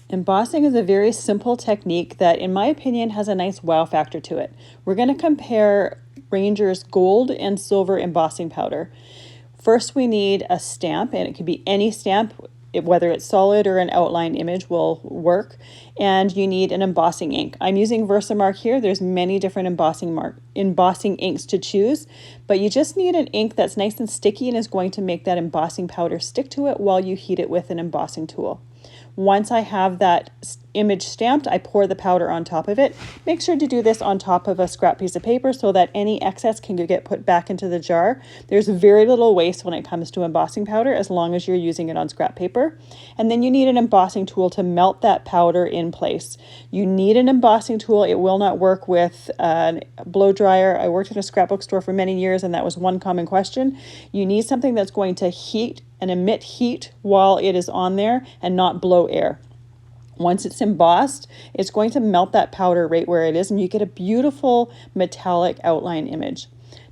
Embossing is a very simple technique that, in my opinion, has a nice wow factor to it. We're going to compare Ranger's gold and silver embossing powder. First, we need a stamp, and it could be any stamp, whether it's solid or an outline image will work. And you need an embossing ink. I'm using Versamark here. There's many different embossing inks to choose, but you just need an ink that's nice and sticky and is going to make that embossing powder stick to it while you heat it with an embossing tool. Once I have that image stamped, I pour the powder on top of it. Make sure to do this on top of a scrap piece of paper so that any excess can get put back into the jar. There's very little waste when it comes to embossing powder as long as you're using it on scrap paper. And then you need an embossing tool to melt that powder in place. You need an embossing tool. It will not work with a blow dryer. I worked in a scrapbook store for many years, and that was one common question. You need something that's going to heat and emit heat while it is on there and not blow air. Once it's embossed, it's going to melt that powder right where it is, and you get a beautiful metallic outline image.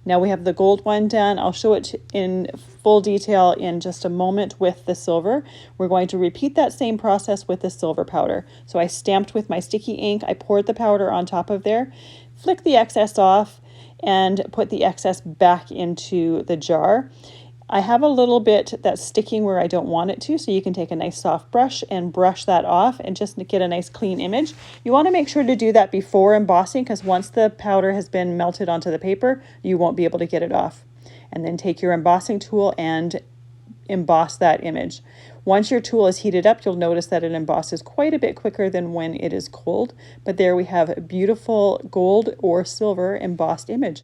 Now we have the gold one done. I'll show it in full detail in just a moment with the silver. We're going to repeat that same process with the silver powder. So I stamped with my sticky ink, I poured the powder on top of there, flick the excess off, and put the excess back into the jar. I have a little bit that's sticking where I don't want it to, so you can take a nice soft brush and brush that off and just get a nice clean image. You want to make sure to do that before embossing, because once the powder has been melted onto the paper, you won't be able to get it off. And then take your embossing tool and emboss that image. Once your tool is heated up, you'll notice that it embosses quite a bit quicker than when it is cold. But there we have a beautiful gold or silver embossed image.